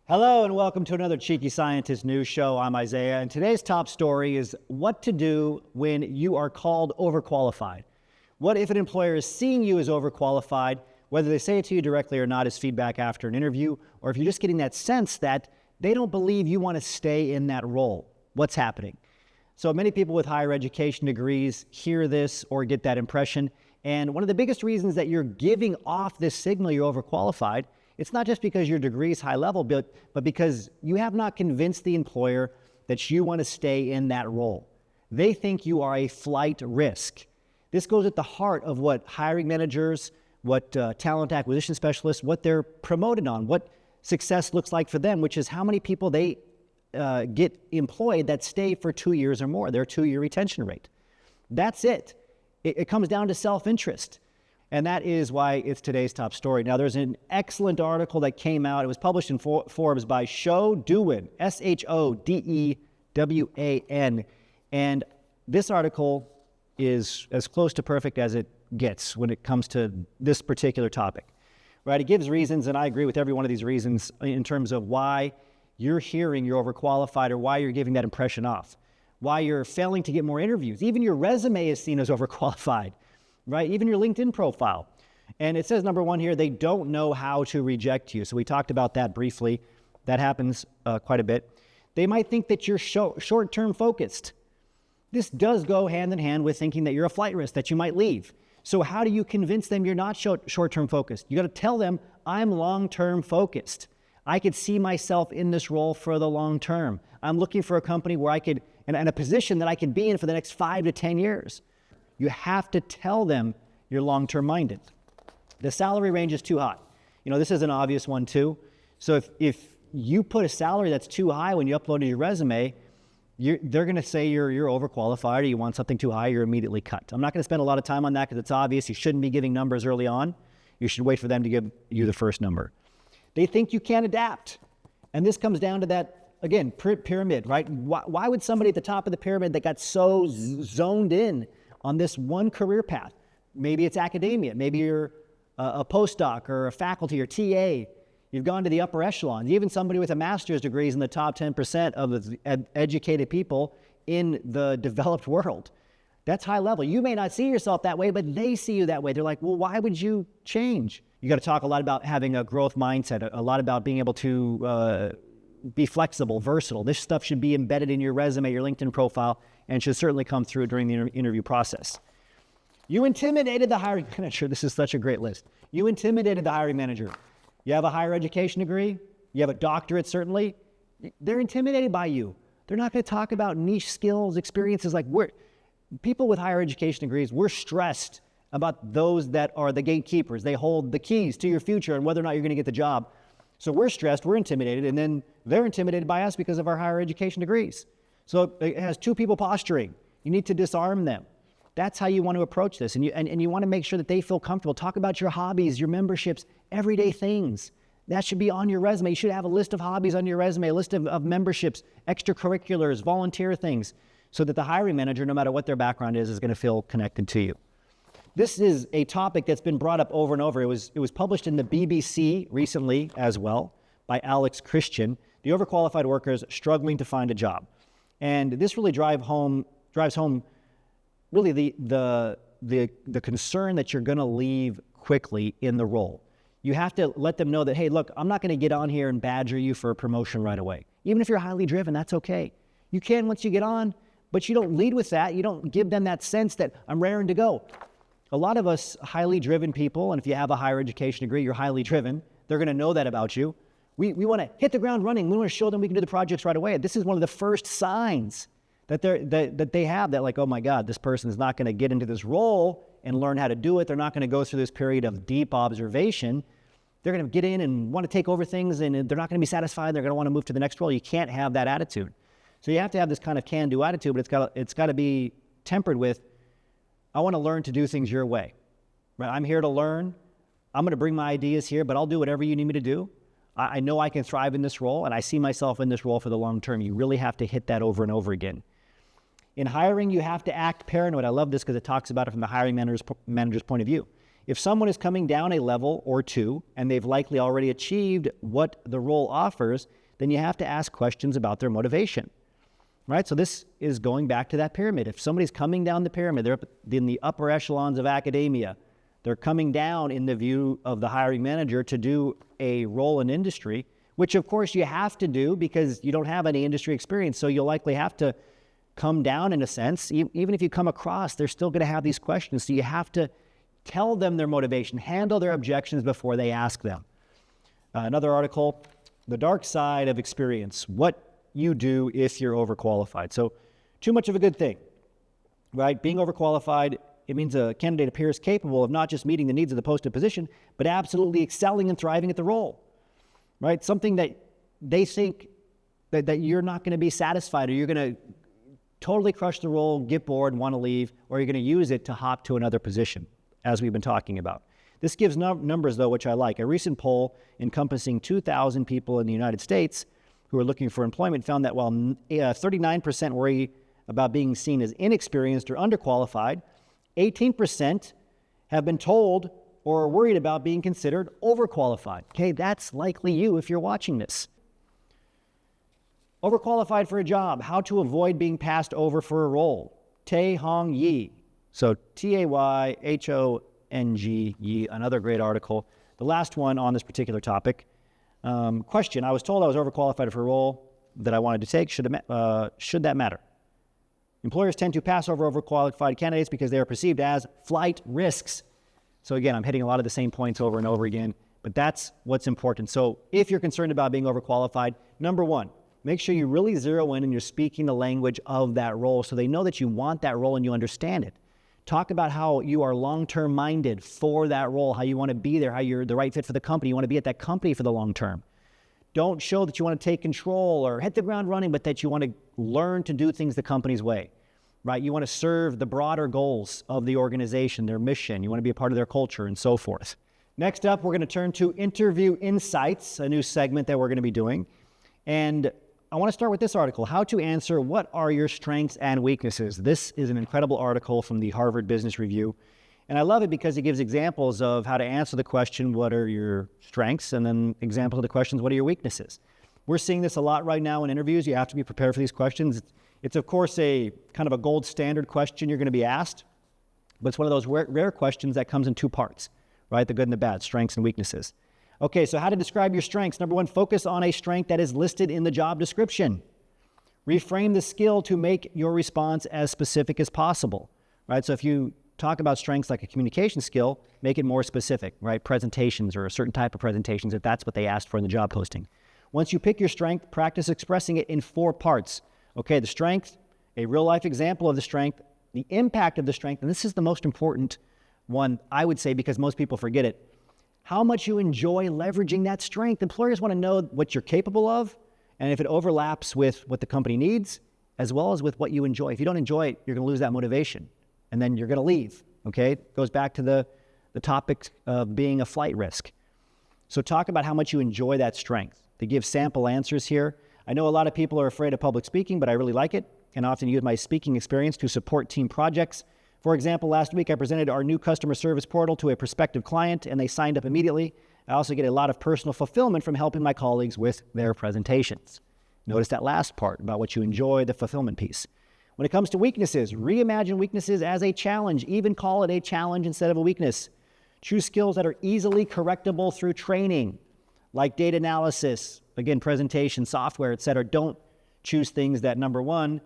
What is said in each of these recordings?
Hello and welcome to another Cheeky Scientist News Show. I'm Isaiah, and today's top story is what to do when you are called overqualified. What if an employer is seeing you as overqualified, whether they say it to you directly or not as feedback after an interview, or if you're just getting that sense that they don't believe you want to stay in that role. What's happening? So many people with higher education degrees hear this or get that impression, and one of the biggest reasons that you're giving off this signal you're overqualified, it's not just because your degree is high level, but because you have not convinced the employer that you want to stay in that role. They think you are a flight risk. This goes at the heart of what hiring managers, what talent acquisition specialists, what they're promoted on, what success looks like for them, which is how many people they get employed that stay for 2 years or more, their 2-year retention rate. That's it. It comes down to self-interest. And that is why it's today's top story. Now, there's an excellent article that came out. It was published in Forbes by Shodewan, S-H-O-D-E-W-A-N. And this article is as close to perfect as it gets when it comes to this particular topic. Right? It gives reasons, and I agree with every one of these reasons in terms of why you're hearing you're overqualified or why you're giving that impression off, why you're failing to get more interviews. Even your resume is seen as overqualified. Right? Even your LinkedIn profile. And it says, number one here, they don't know how to reject you. So we talked about that briefly. That happens quite a bit. They might think that you're short-term focused. This does go hand in hand with thinking that you're a flight risk, that you might leave. So how do you convince them you're not short-term focused? You got to tell them, I'm long-term focused. I could see myself in this role for the long term. I'm looking for a company where I could, and a position that I could be in for the next 5 to 10 years. You have to tell them you're long-term minded. The salary range is too high. You know, this is an obvious one too. So if you put a salary that's too high when you uploaded your resume, they're going to say you're overqualified or you want something too high, you're immediately cut. I'm not going to spend a lot of time on that because it's obvious. You shouldn't be giving numbers early on. You should wait for them to give you the first number. They think you can't adapt. And this comes down to that, again, pyramid, right? Why would somebody at the top of the pyramid that got so zoned in on this one career path? Maybe it's academia, maybe you're a postdoc or a faculty or TA. You've gone to the upper echelons. Even somebody with a master's degree is in the top 10% of the educated people in the developed world. That's high level. You may not see yourself that way, but they see you that way. They're like, well, why would you change? You got to talk a lot about having a growth mindset, a lot about being able to be flexible, versatile. This stuff should be embedded in your resume, your LinkedIn profile, and should certainly come through during the interview process. You intimidated the hiring manager. This is such a great list. You intimidated the hiring manager. You have a higher education degree. You have a doctorate, certainly. They're intimidated by you. They're not going to talk about niche skills, experiences. Like people with higher education degrees, we're stressed about those that are the gatekeepers. They hold the keys to your future and whether or not you're going to get the job. So we're stressed, we're intimidated, and then they're intimidated by us because of our higher education degrees. So it has two people posturing. You need to disarm them. That's how you want to approach this. And you want to make sure that they feel comfortable. Talk about your hobbies, your memberships, everyday things. That should be on your resume. You should have a list of hobbies on your resume, a list of memberships, extracurriculars, volunteer things, so that the hiring manager, no matter what their background is going to feel connected to you. This is a topic that's been brought up over and over. It was published in the BBC recently as well by Alex Christian, the overqualified workers struggling to find a job. And this really drives home really the concern that you're going to leave quickly in the role. You have to let them know that, hey, look, I'm not going to get on here and badger you for a promotion right away. Even if you're highly driven, that's okay. You can once you get on, but you don't lead with that. You don't give them that sense that I'm raring to go. A lot of us highly driven people, and if you have a higher education degree, you're highly driven, they're going to know that about you. We want to hit the ground running. We want to show them we can do the projects right away. This is one of the first signs that they have that, like, oh my God, this person is not going to get into this role and learn how to do it. They're not going to go through this period of deep observation. They're going to get in and want to take over things, and they're not going to be satisfied. They're going to want to move to the next role. You can't have that attitude. So you have to have this kind of can-do attitude, but it's got to be tempered with, I want to learn to do things your way. Right? I'm here to learn. I'm going to bring my ideas here, but I'll do whatever you need me to do. I know I can thrive in this role, and I see myself in this role for the long term. You really have to hit that over and over again. In hiring, you have to act paranoid. I love this because it talks about it from the hiring manager's point of view. if someone is coming down a level or two and they've likely already achieved what the role offers, then you have to ask questions about their motivation, right? So this is going back to that pyramid. If somebody's coming down the pyramid, they're up in the upper echelons of academia, they're coming down in the view of the hiring manager to do a role in industry, which of course you have to do because you don't have any industry experience. So you'll likely have to come down in a sense. Even if you come across, they're still going to have these questions. So you have to tell them their motivation, handle their objections before they ask them. Another article, The Dark Side of Experience, what you do if you're overqualified. So too much of a good thing, right? Being overqualified, it means a candidate appears capable of not just meeting the needs of the posted position, but absolutely excelling and thriving at the role, right? Something that they think that you're not going to be satisfied, or you're going to totally crush the role, get bored, want to leave, or you're going to use it to hop to another position, as we've been talking about. This gives numbers, though, which I like. A recent poll encompassing 2,000 people in the United States who are looking for employment found that while 39% worry about being seen as inexperienced or underqualified, 18% have been told or are worried about being considered overqualified. Okay, that's likely you if you're watching this. Overqualified for a job, how to avoid being passed over for a role. Tae-Hong Yi. So T-A-Y-H-O-N-G Yi, another great article. The last one on this particular topic. Question, I was told I was overqualified for a role that I wanted to take. Should that matter? Employers tend to pass over overqualified candidates because they are perceived as flight risks. So again, I'm hitting a lot of the same points over and over again, but that's what's important. So if you're concerned about being overqualified, number one, make sure you really zero in and you're speaking the language of that role so they know that you want that role and you understand it. Talk about how you are long-term minded for that role, how you want to be there, how you're the right fit for the company. You want to be at that company for the long term. Don't show that you want to take control or hit the ground running, but that you want to learn to do things the company's way, right? You want to serve the broader goals of the organization, their mission. You want to be a part of their culture and so forth. Next up, we're going to turn to Interview Insights, a new segment that we're going to be doing. And I want to start with this article, How to Answer What Are Your Strengths and Weaknesses. This is an incredible article from the Harvard Business Review. And I love it because it gives examples of how to answer the question, what are your strengths? And then examples of the questions, what are your weaknesses? We're seeing this a lot right now in interviews. You have to be prepared for these questions. It's of course a kind of a gold standard question you're going to be asked, but it's one of those rare questions that comes in two parts, right? The good and the bad, strengths and weaknesses. Okay, so how to describe your strengths. Number one, focus on a strength that is listed in the job description. Reframe the skill to make your response as specific as possible, right? So if you talk about strengths like a communication skill, make it more specific, right? Presentations or a certain type of presentations, if that's what they asked for in the job posting. Once you pick your strength, practice expressing it in 4 parts. Okay, the strength, a real-life example of the strength, the impact of the strength, and this is the most important one, I would say, because most people forget it. How much you enjoy leveraging that strength. Employers want to know what you're capable of, and if it overlaps with what the company needs, as well as with what you enjoy. If you don't enjoy it, you're going to lose that motivation, and then you're going to leave, okay? It goes back to the topic of being a flight risk. So talk about how much you enjoy that strength. They give sample answers here. I know a lot of people are afraid of public speaking, but I really like it, and often use my speaking experience to support team projects. For example, last week I presented our new customer service portal to a prospective client, and they signed up immediately. I also get a lot of personal fulfillment from helping my colleagues with their presentations. Notice that last part about what you enjoy, the fulfillment piece. When it comes to weaknesses, reimagine weaknesses as a challenge. Even call it a challenge instead of a weakness. Choose skills that are easily correctable through training, like data analysis, again, presentation, software, etc. Don't choose things that, number one,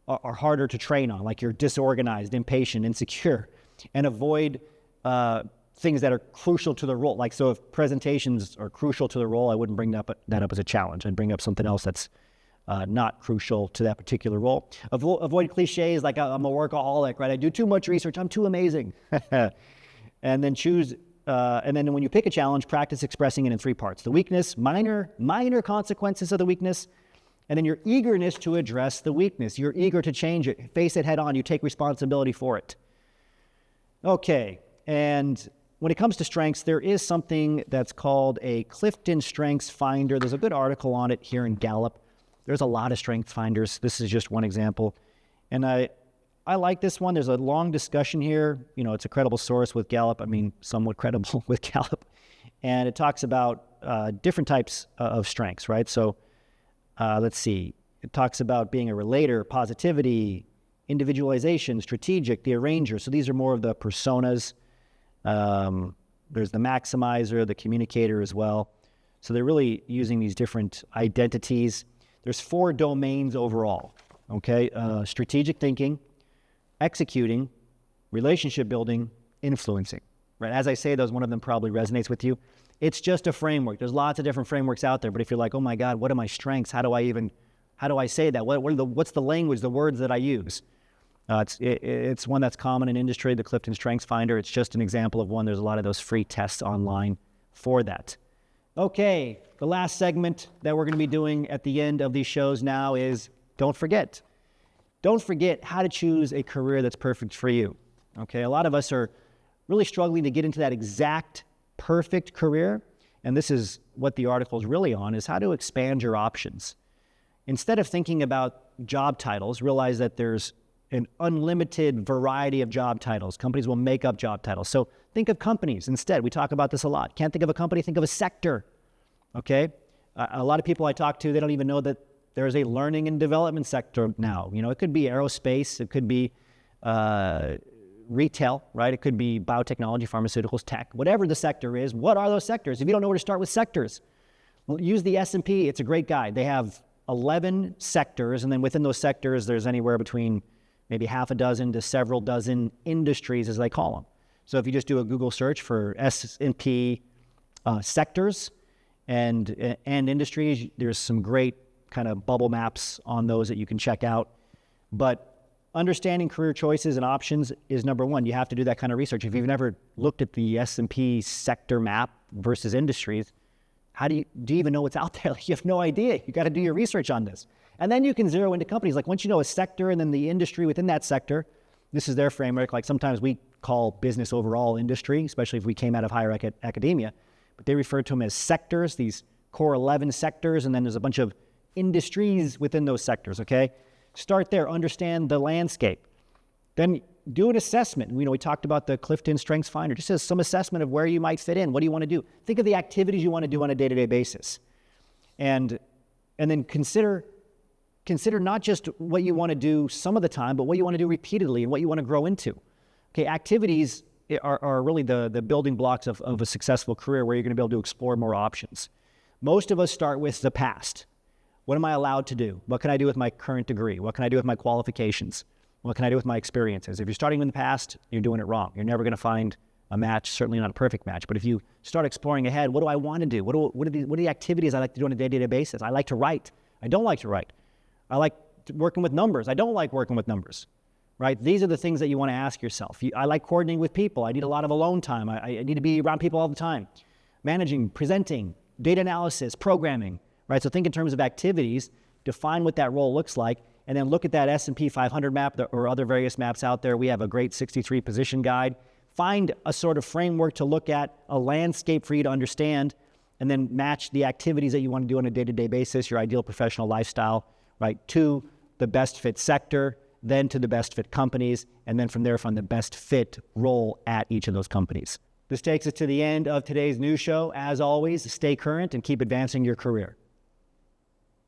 are harder to train on, like you're disorganized, impatient, insecure, and avoid things that are crucial to the role. Like, so if presentations are crucial to the role, I wouldn't bring that up as a challenge. I'd bring up something else that's not crucial to that particular role. Avoid cliches like I'm a workaholic, right? I do too much research, I'm too amazing. And then and then when you pick a challenge, practice expressing it in 3 parts. The weakness, minor consequences of the weakness, and then your eagerness to address the weakness. You're eager to change it, face it head on, you take responsibility for it. Okay, and when it comes to strengths, there is something that's called a Clifton Strengths Finder. There's a good article on it here in Gallup. There's a lot of strength finders. This is just one example. And I like this one. There's a long discussion here. You know, it's a credible source with Gallup. I mean, somewhat credible with Gallup. And it talks about different types of strengths, right? So let's see. It talks about being a relator, positivity, individualization, strategic, the arranger. So these are more of the personas. There's the maximizer, the communicator as well. So they're really using these different identities. There's 4 domains overall, okay? Strategic thinking, executing, relationship building, influencing, right? As I say those, one of them probably resonates with you. It's just a framework. There's lots of different frameworks out there, but if you're like, oh my God, what are my strengths? How do I say that? What's the language, the words that I use? It's one that's common in industry, the Clifton Strengths Finder. It's just an example of one. There's a lot of those free tests online for that. Okay, the last segment that we're going to be doing at the end of these shows now is don't forget. Don't forget how to choose a career that's perfect for you. Okay, a lot of us are really struggling to get into that exact perfect career, and this is what the article is really on, is how to expand your options. Instead of thinking about job titles, realize that there's an unlimited variety of job titles. Companies will make up job titles. So think of companies instead. We talk about this a lot. Can't think of a company, think of a sector, okay? A lot of people I talk to, they don't even know that there's a learning and development sector now. You know, it could be aerospace, it could be retail, right? It could be biotechnology, pharmaceuticals, tech, whatever the sector is. What are those sectors? If you don't know where to start with sectors, well, use the S&P. It's a great guide. They have 11 sectors, and then within those sectors, there's anywhere between maybe half a dozen to several dozen industries, as they call them. So if you just do a Google search for S&P sectors and industries, there's some great kind of bubble maps on those that you can check out. But understanding career choices and options is number one. You have to do that kind of research. If you've never looked at the S&P sector map versus industries, how do you even know what's out there? Like, you have no idea. You got to do your research on this. And then you can zero into companies. Like once you know a sector and then the industry within that sector, this is their framework. Like sometimes we call business overall industry, especially if we came out of higher academia, but they refer to them as sectors, these core 11 sectors, and then there's a bunch of industries within those sectors, okay? Start there, understand the landscape. Then do an assessment. You know, we talked about the Clifton Strengths Finder. Just as some assessment of where you might fit in. What do you want to do? Think of the activities you want to do on a day-to-day basis. And then consider not just what you want to do some of the time, but what you want to do repeatedly and what you want to grow into. Okay, activities are really the building blocks of a successful career where you're going to be able to explore more options. Most of us start with the past. What am I allowed to do? What can I do with my current degree? What can I do with my qualifications? What can I do with my experiences? If you're starting in the past, you're doing it wrong. You're never going to find a match, certainly not a perfect match. But if you start exploring ahead, what do I want to do? What are the activities I like to do on a day-to-day basis? I like to write. I don't like to write. I like working with numbers. I don't like working with numbers, right? These are the things that you want to ask yourself. I like coordinating with people. I need a lot of alone time. I need to be around people all the time. Managing, presenting, data analysis, programming, right? So think in terms of activities, define what that role looks like, and then look at that S&P 500 map or other various maps out there. We have a great 63 position guide. Find a sort of framework to look at, a landscape for you to understand, and then match the activities that you want to do on a day-to-day basis, your ideal professional lifestyle, right, to the best fit sector, then to the best fit companies, and then from there find the best fit role at each of those companies. This takes us to the end of today's news show. As always, stay current and keep advancing your career.